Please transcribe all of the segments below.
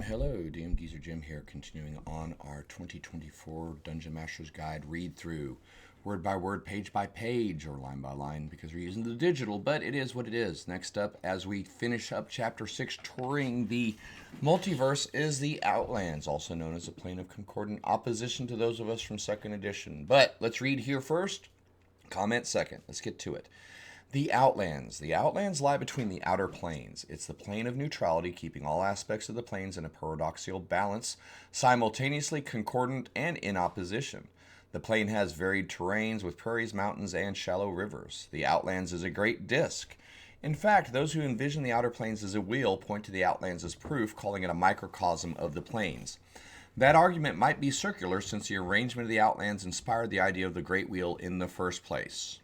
Hello, DMG Jim here, continuing on our 2024 Dungeon Master's Guide read through, word by word, page by page, or line by line, because we're using the digital, but it is what it is. Next up, as we finish up Chapter 6, touring the Multiverse, is the Outlands, also known as a plane of concordant opposition to those of us from 2nd edition. But let's read here first, comment second. Let's get to it. The Outlands. The Outlands lie between the outer planes. It's the plane of neutrality, keeping all aspects of the planes in a paradoxical balance, simultaneously concordant and in opposition. The plane has varied terrains with prairies, mountains, and shallow rivers. The Outlands is a great disk. In fact, those who envision the outer planes as a wheel point to the Outlands as proof, calling it a microcosm of the planes. That argument might be circular, since the arrangement of the Outlands inspired the idea of the Great Wheel in the first place.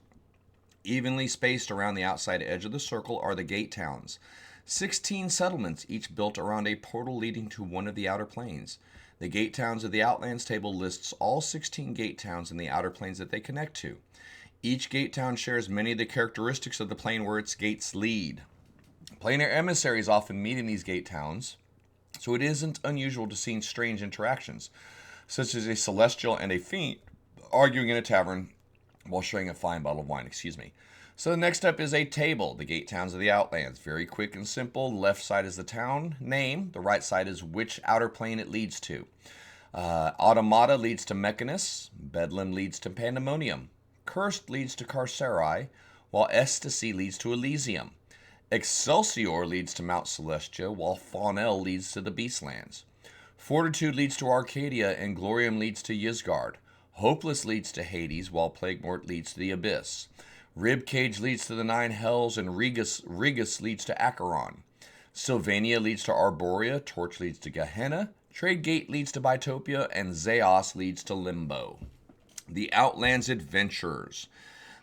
Evenly spaced around the outside edge of the circle are the gate towns. 16 settlements, each built around a portal leading to one of the outer planes. The gate towns of the Outlands table lists all 16 gate towns in the outer planes that they connect to. Each gate town shares many of the characteristics of the plane where its gates lead. Planar emissaries often meet in these gate towns, so it isn't unusual to see strange interactions, such as a celestial and a fiend arguing in a tavern while sharing a fine bottle of wine, So the next up is a table, the gate towns of the Outlands. Very quick and simple. The left side is the town name. The right side is which outer plane it leads to. Automata leads to Mechanus. Bedlam leads to Pandemonium. Cursed leads to Carceri, while Ecstasy leads to Elysium. Excelsior leads to Mount Celestia, while Faunel leads to the Beastlands. Fortitude leads to Arcadia, and Glorium leads to Ysgard. Hopeless leads to Hades, while Plaguemort leads to the Abyss. Ribcage leads to the Nine Hells, and Regus leads to Acheron. Sylvania leads to Arborea, Torch leads to Gehenna, Tradegate leads to Bitopia, and Zeos leads to Limbo. The Outlands Adventures.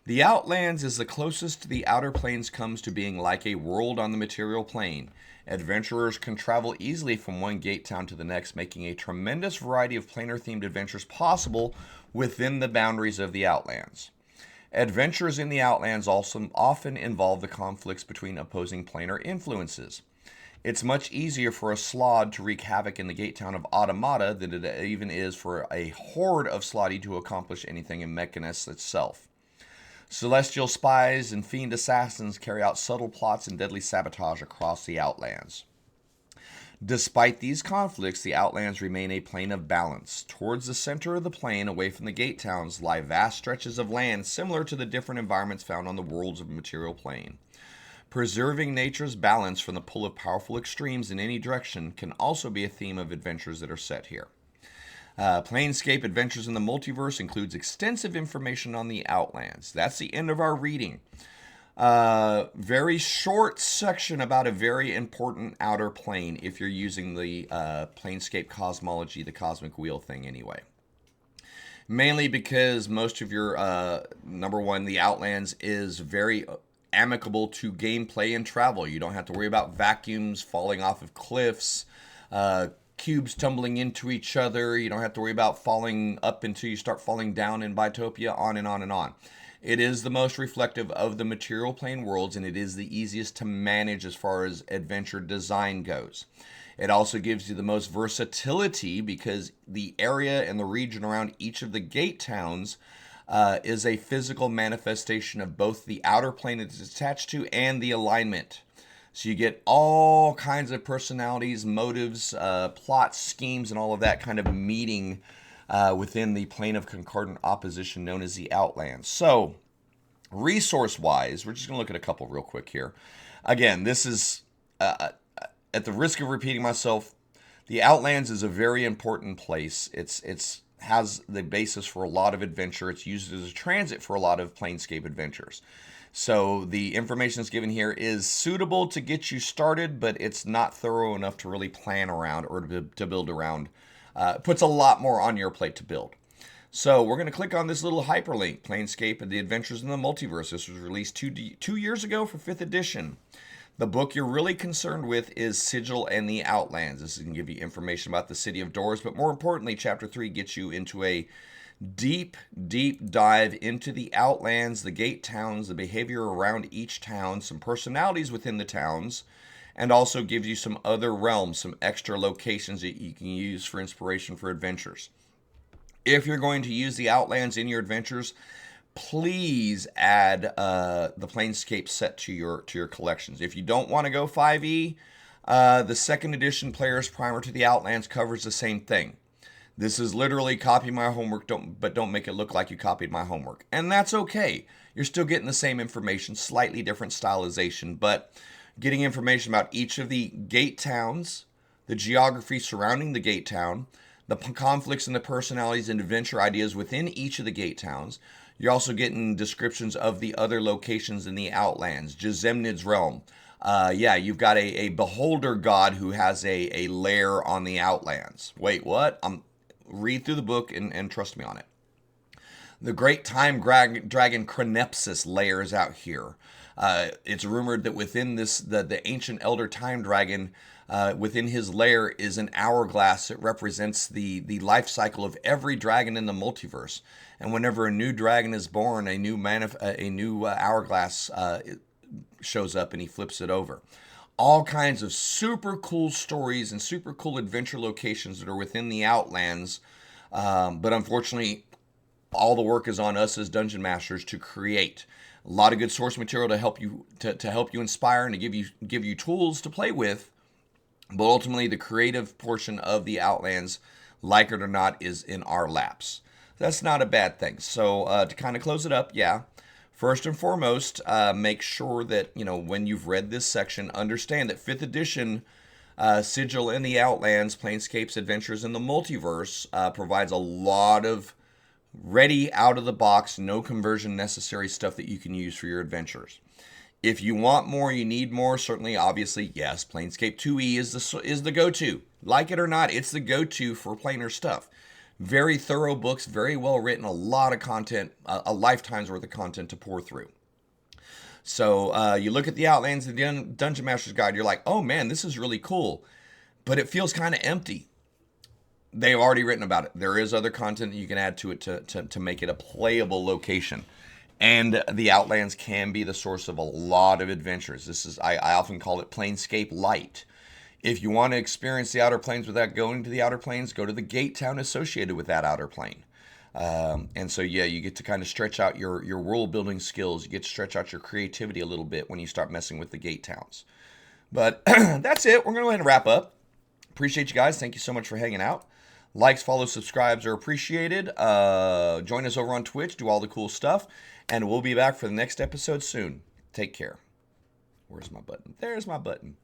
The Outlands is the closest the outer planes comes to being like a world on the material plane. Adventurers can travel easily from one gate town to the next, making a tremendous variety of planar-themed adventures possible within the boundaries of the Outlands. Adventures in the Outlands also often involve the conflicts between opposing planar influences. It's much easier for a Slod to wreak havoc in the gate town of Automata than it even is for a horde of Slodi to accomplish anything in Mechanus itself. Celestial spies and fiend assassins carry out subtle plots and deadly sabotage across the Outlands. Despite these conflicts, the Outlands remain a plane of balance. Towards the center of the plane, away from the gate towns, lie vast stretches of land similar to the different environments found on the worlds of the material plane. Preserving nature's balance from the pull of powerful extremes in any direction can also be a theme of adventures that are set here. Planescape Adventures in the Multiverse includes extensive information on the Outlands. That's the end of our reading. Very short section about a very important outer plane if you're using the Planescape cosmology, the cosmic wheel thing anyway. Mainly because most of your, number one, the Outlands is very amicable to gameplay and travel. You don't have to worry about vacuums falling off of cliffs, cubes tumbling into each other. You don't have to worry about falling up until you start falling down in Bitopia, on and on and on. It is the most reflective of the material plane worlds, and it is the easiest to manage as far as adventure design goes. It also gives you the most versatility because the area and the region around each of the gate towns is a physical manifestation of both the outer plane it's attached to and the alignment. So you get all kinds of personalities, motives, plots, schemes, and all of that kind of meeting within the plane of concordant opposition known as the Outlands. So, resource-wise, we're just going to look at a couple real quick here. Again, this is, at the risk of repeating myself, the Outlands is a very important place. It's has the basis for a lot of adventure. It's used as a transit for a lot of Planescape adventures. So the information that's given here is suitable to get you started, but it's not thorough enough to really plan around or to build around. It puts a lot more on your plate to build. So we're going to click on this little hyperlink, Planescape and the Adventures in the Multiverse. This was released 2 years ago for 5th edition. The book you're really concerned with is Sigil and the Outlands. This is going to give you information about the City of Doors, but more importantly, Chapter 3 gets you into a deep dive into the Outlands, the gate towns, the behavior around each town, some personalities within the towns, and also gives you some other realms, some extra locations that you can use for inspiration for adventures. If you're going to use the Outlands in your adventures, please add the Planescape set to your collections. If you don't want to go 5e, the second edition Player's Primer to the Outlands covers the same thing. This is literally copy my homework, but don't make it look like you copied my homework. And that's okay. You're still getting the same information, slightly different stylization, but getting information about each of the gate towns, the geography surrounding the gate town, the conflicts and the personalities and adventure ideas within each of the gate towns. You're also getting descriptions of the other locations in the Outlands, Jezemnid's realm. You've got a beholder god who has a lair on the Outlands. Wait, what? Read through the book and trust me on it. The great time dragon Chronepsis lairs out here. It's rumored that within the ancient elder time dragon, within his lair is an hourglass that represents the life cycle of every dragon in the multiverse. And whenever a new dragon is born, a new hourglass shows up, and he flips it over. All kinds of super cool stories and super cool adventure locations that are within the Outlands. But unfortunately, all the work is on us as dungeon masters to create a lot of good source material to help you inspire and to give you tools to play with. But ultimately, the creative portion of the Outlands, like it or not, is in our laps. That's not a bad thing. So to kind of close it up, first and foremost, make sure that, when you've read this section, understand that 5th edition Sigil in the Outlands, Planescape's Adventures in the Multiverse, provides a lot of ready, out-of-the-box, no conversion necessary stuff that you can use for your adventures. If you want more, you need more, certainly, obviously, yes, Planescape 2e is the go-to. Like it or not, it's the go-to for planar stuff. Very thorough books, very well written, a lot of content, a lifetime's worth of content to pour through. So you look at the Outlands, the Dungeon Master's Guide, you're like, oh man, this is really cool, but it feels kind of empty. They've already written about it. There is other content that you can add to it to make it a playable location. And the Outlands can be the source of a lot of adventures. I often call it Planescape Light. If you want to experience the Outer Planes without going to the Outer Planes, go to the gate town associated with that Outer Plane. And so, you get to kind of stretch out your world building skills. You get to stretch out your creativity a little bit when you start messing with the gate towns. But that's it. We're going to go ahead and wrap up. Appreciate you guys. Thank you so much for hanging out. Likes, follows, subscribes are appreciated. Join us over on Twitch. Do all the cool stuff. And we'll be back for the next episode soon. Take care. Where's my button? There's my button.